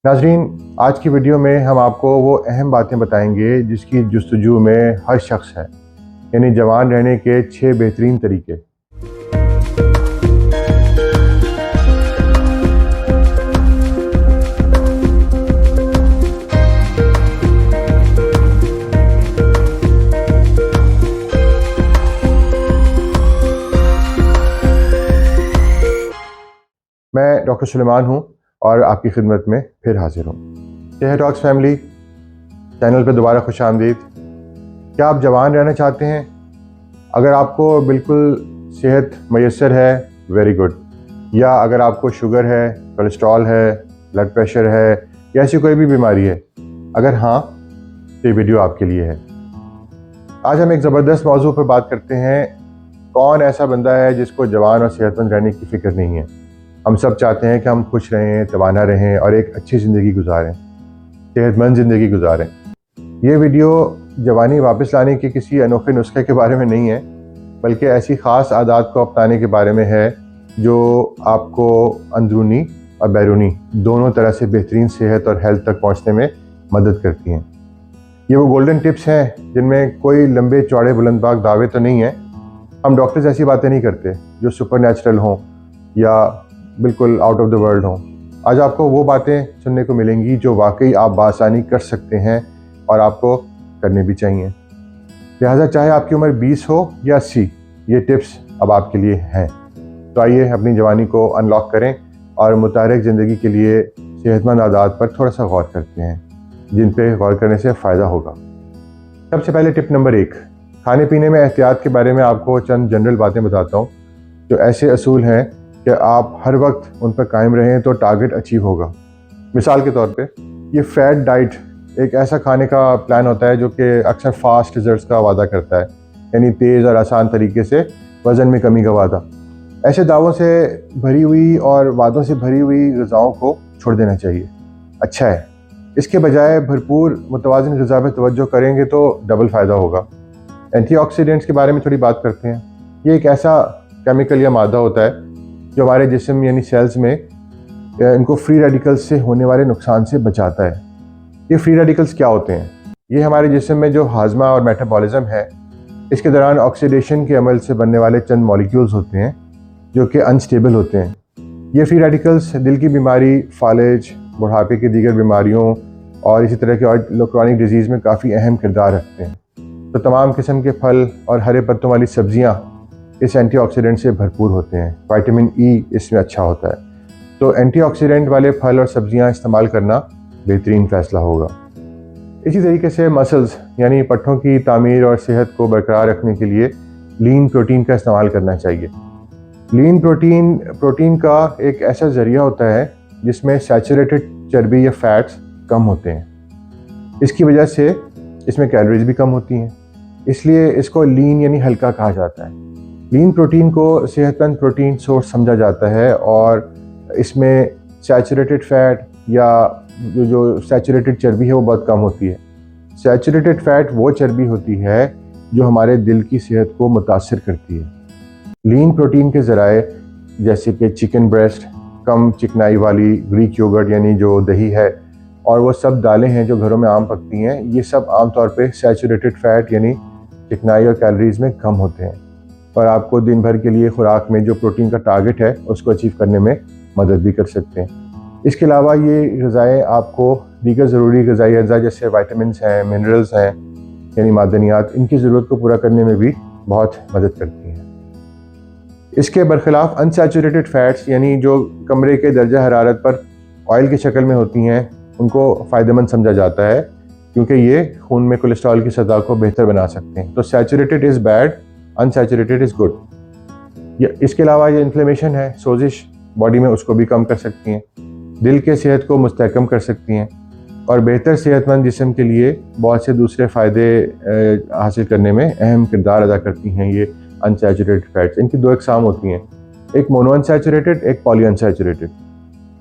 नाजरीन, आज की वीडियो में हम आपको वो अहम बातें बताएंगे जिसकी जुस्तजू में हर शख्स है, यानी जवान रहने के 6 बेहतरीन तरीके। मैं डॉक्टर सुलेमान हूँ और आपकी खिदमत में फिर हाजिर हूँ। सेहत टॉक्स फैमिली चैनल पर दोबारा खुश आमदीद। क्या आप जवान रहना चाहते हैं? अगर आपको बिल्कुल सेहत मैसर है, वेरी गुड। या अगर आपको शुगर है, कोलेस्ट्रॉल है, ब्लड प्रेशर है या ऐसी कोई भी बीमारी है, अगर हाँ तो ये वीडियो आपके लिए है। आज हम एक ज़बरदस्त मौजू पर बात करते हैं। कौन ऐसा बंदा है जिसको जवान और सेहतमंद रहने की फ़िक्र नहीं है? हम सब चाहते हैं कि हम खुश रहें, तवाना रहें और एक अच्छी ज़िंदगी गुजारें, सेहतमंद ज़िंदगी गुजारें। ये वीडियो जवानी वापस लाने के किसी अनोखे नुस्खे के बारे में नहीं है, बल्कि ऐसी ख़ास आदत को अपनाने के बारे में है जो आपको अंदरूनी और बैरूनी दोनों तरह से बेहतरीन सेहत और हेल्थ तक पहुँचने में मदद करती हैं। ये वो गोल्डन टिप्स हैं जिनमें कोई लंबे चौड़े बुलंदबाग दावे तो नहीं हैं। हम डॉक्टर्स ऐसी बातें नहीं करते जो सुपर नेचुरल हों या बिल्कुल आउट ऑफ द वर्ल्ड हों। आज आपको वो बातें सुनने को मिलेंगी जो वाकई आप बासानी कर सकते हैं और आपको करने भी चाहिए। लिहाजा चाहे आपकी उम्र 20 हो या 80, ये टिप्स अब आपके लिए हैं। तो आइए अपनी जवानी को अनलॉक करें और मुतहरक ज़िंदगी के लिए सेहतमंद आदत पर थोड़ा सा गौर करते हैं, जिन पे गौर करने से फ़ायदा होगा। सबसे पहले टिप नंबर 1, खाने पीने में एहतियात के बारे में आपको चंद जनरल बातें बताता हूँ जो ऐसे असूल हैं कि आप हर वक्त उन पर कायम रहें तो टारगेट अचीव होगा। मिसाल के तौर पे ये फ़ैट डाइट एक ऐसा खाने का प्लान होता है जो कि अक्सर फास्ट रिजल्ट्स का वादा करता है, यानी तेज़ और आसान तरीके से वज़न में कमी का वादा। ऐसे दावों से भरी हुई और वादों से भरी हुई ग़िज़ाओं को छोड़ देना चाहिए। अच्छा है, इसके बजाय भरपूर मुतवाज़िन ग़िज़ा पर तवज्जो करेंगे तो डबल फ़ायदा होगा। एंटीऑक्सीडेंट्स के बारे में थोड़ी बात करते हैं। ये एक ऐसा केमिकल या मादा होता है जो हमारे जिस्म यानी सेल्स में इनको फ्री रेडिकल्स से होने वाले नुकसान से बचाता है। ये फ्री रेडिकल्स क्या होते हैं? ये हमारे जिस्म में जो हाजमा और मेटाबॉलिज्म है, इसके दौरान ऑक्सीडेशन के अमल से बनने वाले चंद मॉलिक्यूल्स होते हैं जो कि अनस्टेबल होते हैं। ये फ्री रेडिकल्स दिल की बीमारी, फालिज, बुढ़ापे की दीगर बीमारियों और इसी तरह के और क्रोनिक डिजीज़ में काफ़ी अहम किरदार रखते हैं। तो तमाम किस्म के फल और हरे पत्तों वाली सब्जियां इस एंटीऑक्सीडेंट से भरपूर होते हैं। विटामिन ई इसमें अच्छा होता है। तो एंटीऑक्सीडेंट वाले फल और सब्जियां इस्तेमाल करना बेहतरीन फ़ैसला होगा। इसी तरीके से मसल्स यानी पट्ठों की तामीर और सेहत को बरकरार रखने के लिए लीन प्रोटीन का इस्तेमाल करना चाहिए। लीन प्रोटीन का एक ऐसा ज़रिया होता है जिसमें सैचुरेटेड चर्बी या फैट्स कम होते हैं। इसकी वजह से इसमें कैलोरीज भी कम होती हैं, इसलिए इसको लीन यानी हल्का कहा जाता है। लीन प्रोटीन को सेहतमंद प्रोटीन सोर्स समझा जाता है और इसमें सैचुरेटेड फैट या जो सैचुरेटेड चर्बी है वो बहुत कम होती है। सैचुरेटेड फैट वो चर्बी होती है जो हमारे दिल की सेहत को मुतासर करती है। लीन प्रोटीन के ज़राए जैसे कि चिकन ब्रेस्ट, कम चिकनाई वाली ग्रीक योगर्ट यानी जो दही है, और वो सब दालें हैं जो घरों में आम पकती हैं, ये सब आमतौर पे सैचुरेटेड फैट यानी चिकनाई और कैलोरीज में कम होते हैं और आपको दिन भर के लिए खुराक में जो प्रोटीन का टारगेट है उसको अचीव करने में मदद भी कर सकते हैं। इसके अलावा ये ग़िज़ाएँ आपको दीगर ज़रूरी ग़िज़ाई अज़ा जैसे वाइटामिन्स हैं, मिनरल्स हैं यानी मादनियात, इनकी ज़रूरत को पूरा करने में भी बहुत मदद करती हैं। इसके बरखिलाफ़ अनसैचुरेटेड फ़ैट्स यानी जो कमरे के दर्जा हरारत पर ऑयल की शक्ल में होती हैं, उनको फ़ायदेमंद समझा जाता है क्योंकि ये खून में कोलेस्ट्रॉल की सतह को बेहतर बना सकते हैं। तो saturated is bad, unsaturated is good. इसके अलावा ये इन्फ्लेमेशन है, सोजिश बॉडी में, उसको भी कम कर सकती हैं, दिल के सेहत को मुस्तहकम कर सकती हैं और बेहतर सेहतमंद जिस्म के लिए बहुत से दूसरे फ़ायदे हासिल करने में अहम किरदार अदा करती हैं। ये अनसैचुरेटेड फैट्स, इनकी 2 अक़साम होती हैं, एक मोनो अनसैचुरेटेड, एक पॉली अनसैचुरेटेड।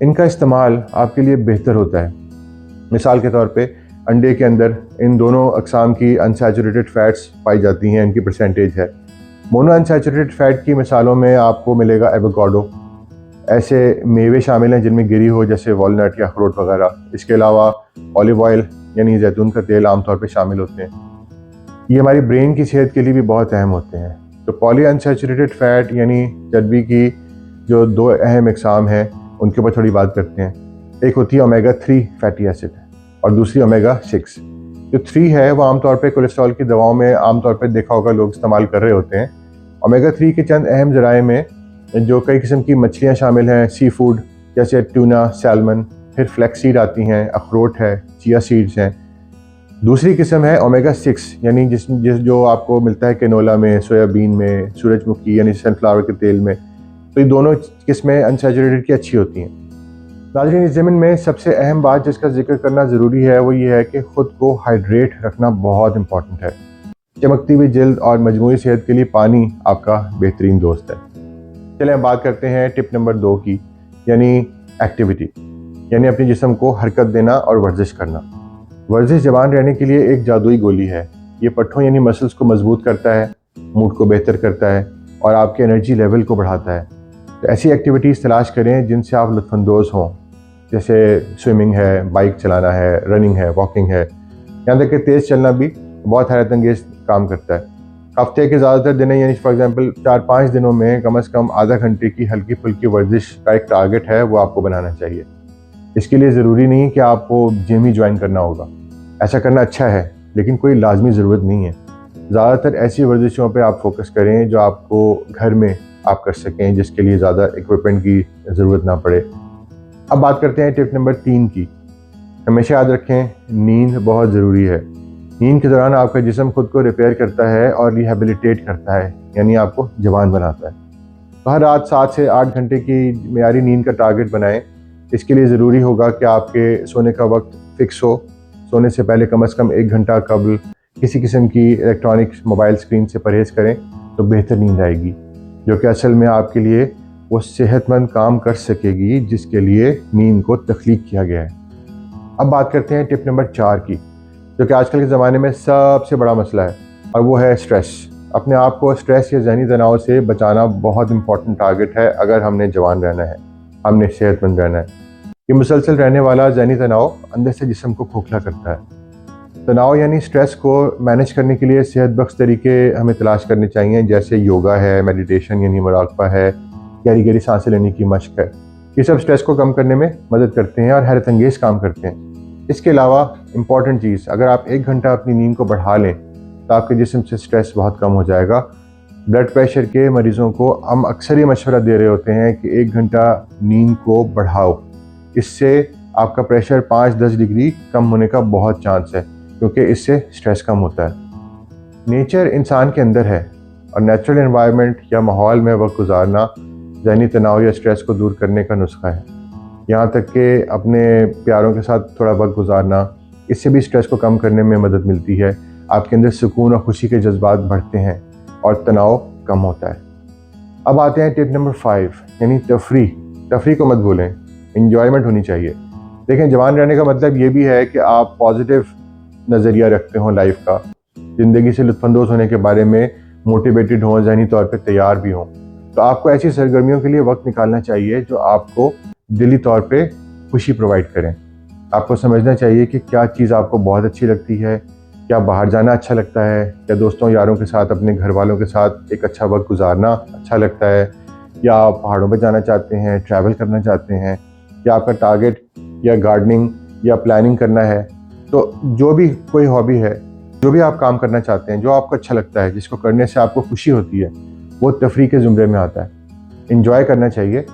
इनका इस्तेमाल आपके लिए बेहतर होता है। मिसाल के तौर पे अंडे के अंदर इन दोनों अक़साम की अनसैचुरेटेड फ़ैट्स पाई जाती हैं, इनकी परसेंटेज है। मोनो अनसैचुरेटेड फ़ैट की मिसालों में आपको मिलेगा एवोकाडो, ऐसे मेवे शामिल हैं जिनमें गिरी हो, जैसे वॉलनट या अखरोट वगैरह। इसके अलावा ऑलिव ऑयल यानी जैतून का तेल आमतौर पे शामिल होते हैं। ये हमारी ब्रेन की सेहत के लिए भी बहुत अहम होते हैं। तो पॉली अनसैचुरेटेड फैट यानी चर्बी की जो 2 अहम इकसाम हैं उनके ऊपर थोड़ी बात करते हैं। एक होती है ओमेगा 3 फैटी एसिड और दूसरी ओमेगा 6। जो 3 है वो आमतौर पे कोलेस्ट्रॉल की दवाओं में आमतौर पे देखा होगा लोग इस्तेमाल कर रहे होते हैं। ओमेगा 3 के चंद अहम ज़राए में जो कई किस्म की मछलियाँ शामिल हैं, सी फूड जैसे ट्यूना, सैल्मन, फिर फ्लैक्सीड आती हैं, अखरोट है, चिया सीड्स हैं। दूसरी किस्म है ओमेगा 6 यानी जिस जो आपको मिलता है कैनोला में, सोयाबीन में, सूरजमुखी यानी सनफ्लावर के तेल में। तो ये दोनों किस्में अनसैचुरेटेड की अच्छी होती हैं। नाज़रीन, इस ज़मीन में सबसे अहम बात जिसका जिक्र करना ज़रूरी है वो ये है कि ख़ुद को हाइड्रेट रखना बहुत इंपॉर्टेंट है। चमकती हुई जल्द और मजमूई सेहत के लिए पानी आपका बेहतरीन दोस्त है। चलें अब बात करते हैं टिप नंबर 2 की, यानी एक्टिविटी, यानी अपने जिस्म को हरकत देना और वर्जिश करना। वर्जिश जवान रहने के लिए एक जादुई गोली है। ये पट्ठों यानी मसल्स को मजबूत करता है, मूड को बेहतर करता है और आपके एनर्जी लेवल को बढ़ाता है। तो ऐसी एक्टिविटीज़ तलाश करें जिनसे आप लुत्फ़अंदोज़ हों, जैसे स्विमिंग है, बाइक चलाना है, रनिंग है, वॉकिंग है। यहाँ तक कि तेज़ चलना भी बहुत हैरत अंगेज़ काम करता है। हफ्ते के ज़्यादातर दिनों यानी फॉर एग्जांपल 4-5 दिनों में कम से कम आधा घंटे की हल्की फुल्की वर्जिश का एक टारगेट है वो आपको बनाना चाहिए। इसके लिए ज़रूरी नहीं कि आपको जिम ही ज्वाइन करना होगा। ऐसा करना अच्छा है लेकिन कोई लाजमी ज़रूरत नहीं है। ज़्यादातर ऐसी वर्जिशों पे आप फोकस करें जो आपको घर में आप कर सकें, जिसके लिए ज़्यादा इक्विपमेंट की ज़रूरत ना पड़े। अब बात करते हैं टिप नंबर 3 की। हमेशा याद रखें, नींद बहुत ज़रूरी है। नींद के दौरान आपका जिस्म खुद को रिपेयर करता है और रिहेबिलिटेट करता है, यानी आपको जवान बनाता है। तो हर रात 7 से 8 घंटे की मेयारी नींद का टारगेट बनाएं। इसके लिए ज़रूरी होगा कि आपके सोने का वक्त फ़िक्स हो। सोने से पहले कम से कम 1 घंटा कबल किसी किस्म की इलेक्ट्रॉनिक मोबाइल स्क्रीन से परहेज़ करें तो बेहतर नींद आएगी, जो कि असल में आपके लिए वो सेहतमंद काम कर सकेगी जिसके लिए नींद को तख्लीक किया गया है। अब बात करते हैं टिप नंबर 4 की, जो कि आजकल के ज़माने में सबसे बड़ा मसला है, और वो है स्ट्रेस। अपने आप को स्ट्रेस या ज़हनी तनाव से बचाना बहुत इंपॉर्टेंट टारगेट है अगर हमने जवान रहना है, हमने सेहतमंद रहना है। ये मुसलसल रहने वाला ज़हनी तनाव अंदर से जिस्म को खोखला करता है। तनाव यानी स्ट्रेस को मैनेज करने के लिए सेहत बख्श तरीके हमें तलाश करने चाहिए, जैसे योगा है, मेडिटेशन यानी मुराक़बा है, गहरी गहरी सांसें लेने की मशक है। ये सब स्ट्रेस को कम करने में मदद करते हैं और हैरत अंगेज़ काम करते हैं। इसके अलावा इम्पॉर्टेंट चीज़, अगर आप 1 घंटा अपनी नींद को बढ़ा लें तो आपके जिस्म से स्ट्रेस बहुत कम हो जाएगा। ब्लड प्रेशर के मरीज़ों को हम अक्सर ये मशवरा दे रहे होते हैं कि 1 घंटा नींद को बढ़ाओ। इससे आपका प्रेशर 5-10 डिग्री कम होने का बहुत चांस है, क्योंकि इससे स्ट्रेस कम होता है। नेचर इंसान के अंदर है और नेचुरल एनवायरनमेंट या माहौल में वक्त गुजारना ज़हनी तनाव या स्ट्रेस को दूर करने का नुस्खा है। यहाँ तक कि अपने प्यारों के साथ थोड़ा वक्त गुजारना, इससे भी स्ट्रेस को कम करने में मदद मिलती है। आपके अंदर सुकून और खुशी के जज्बात बढ़ते हैं और तनाव कम होता है। अब आते हैं टिप नंबर 5, यानी तफरी को मत भूलें, इंजॉयमेंट होनी चाहिए। देखें, जवान रहने का मतलब ये भी है कि आप पॉजिटिव नज़रिया रखते हों लाइफ का, ज़िंदगी से लुत्फ़अंदोज़ होने के बारे में मोटिवेटेड हों, ज़हनी तौर पे तैयार भी हों। तो आपको ऐसी सरगर्मियों के लिए वक्त निकालना चाहिए जो आपको दिली तौर पे खुशी प्रोवाइड करें। आपको समझना चाहिए कि क्या चीज़ आपको बहुत अच्छी लगती है, क्या बाहर जाना अच्छा लगता है, क्या दोस्तों यारों के साथ, अपने घर वालों के साथ एक अच्छा वक्त गुजारना अच्छा लगता है, या आप पहाड़ों पर जाना चाहते हैं, ट्रैवल करना चाहते हैं, या आपका टारगेट या गार्डनिंग या प्लानिंग करना है। तो जो भी कोई हॉबी है, जो भी आप काम करना चाहते हैं, जो आपको अच्छा लगता है, जिसको करने से आपको खुशी होती है, वो तफरी के ज़ुमरे में आता है। इंजॉय करना चाहिए।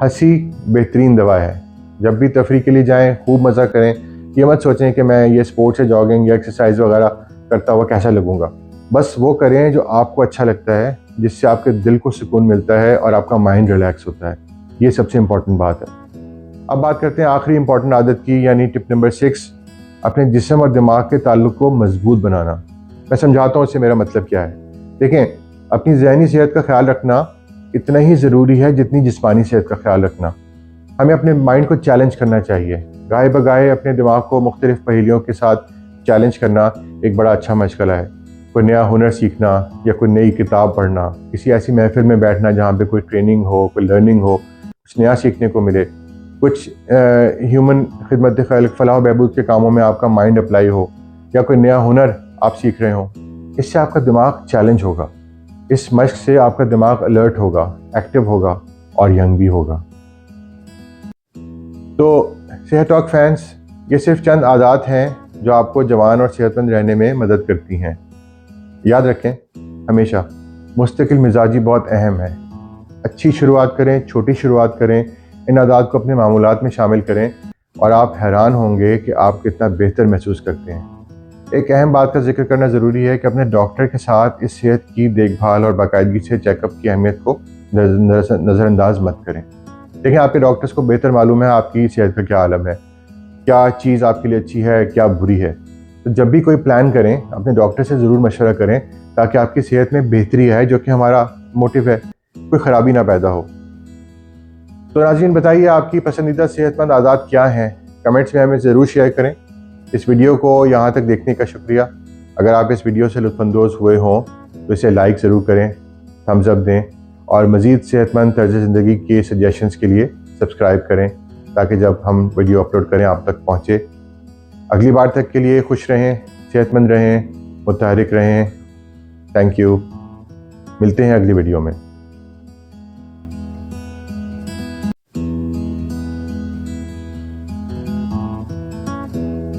हंसी बेहतरीन दवा है। जब भी तफरी के लिए जाएं, खूब मज़ा करें। ये मत सोचें कि मैं ये स्पोर्ट्स या जॉगिंग या एक्सरसाइज वगैरह करता हुआ कैसा लगूंगा। बस वो करें जो आपको अच्छा लगता है, जिससे आपके दिल को सुकून मिलता है और आपका माइंड रिलैक्स होता है। ये सबसे इम्पॉर्टेंट बात है। अब बात करते हैं आखिरी इम्पॉर्टेंट आदत की, यानी टिप नंबर 6, अपने जिस्म और दिमाग के ताल्लुक़ को मजबूत बनाना। मैं समझाता हूँ इससे मेरा मतलब क्या है। देखें, अपनी ज़हनी सेहत का ख्याल रखना इतना ही ज़रूरी है जितनी जिस्मानी सेहत का ख्याल रखना। हमें अपने माइंड को चैलेंज करना चाहिए। गाए बगाए अपने दिमाग को मुख्तलिफ पहेलियों के साथ चैलेंज करना एक बड़ा अच्छा मशगला है। कोई नया हुनर सीखना या कोई नई किताब पढ़ना, किसी ऐसी महफिल में बैठना जहाँ पे कोई ट्रेनिंग हो, कोई लर्निंग हो, कुछ नया सीखने को मिले, कुछ ह्यूमन खिदमत खल्क फलाह बहबूद के कामों में आपका माइंड अप्लाई हो, या कोई नया हुनर आप सीख रहे हो, इससे आपका दिमाग चैलेंज होगा। इस मश्क से आपका दिमाग अलर्ट होगा, एक्टिव होगा और यंग भी होगा। तो सेहत टॉक फैंस, ये सिर्फ चंद आदत हैं जो आपको जवान और सेहतमंद रहने में मदद करती हैं। याद रखें हमेशा, मुस्तकिल मिजाजी बहुत अहम है। अच्छी शुरुआत करें, छोटी शुरुआत करें, इन आदत को अपने मामूलात में शामिल करें और आप हैरान होंगे कि आप कितना बेहतर महसूस करते हैं। एक अहम बात का जिक्र करना ज़रूरी है कि अपने डॉक्टर के साथ इस सेहत की देखभाल और बाकायदगी से चेकअप की अहमियत को नज़रअंदाज मत करें। देखिए, आपके डॉक्टर्स को बेहतर मालूम है आपकी सेहत का क्या आलम है, क्या चीज़ आपके लिए अच्छी है, क्या बुरी है। तो जब भी कोई प्लान करें, अपने डॉक्टर से ज़रूर मशवरा करें ताकि आपकी सेहत में बेहतरी आए, जो कि हमारा मोटिव है, कोई ख़राबी ना पैदा हो। तो नाज़रीन, बताइए आपकी पसंदीदा सेहतमंद आदत क्या हैं? कमेंट्स में हमें ज़रूर शेयर करें। इस वीडियो को यहाँ तक देखने का शुक्रिया। अगर आप इस वीडियो से लुत्फ़अंदोज़ हुए हों तो इसे लाइक ज़रूर करें, थम्स अप दें और मज़ीद सेहतमंद तर्ज़ ज़िंदगी के सजेशंस के लिए सब्सक्राइब करें ताकि जब हम वीडियो अपलोड करें आप तक पहुँचे। अगली बार तक के लिए खुश रहें, सेहतमंद रहें, मुतहरिक रहें। Thank you. मिलते हैं अगली वीडियो में।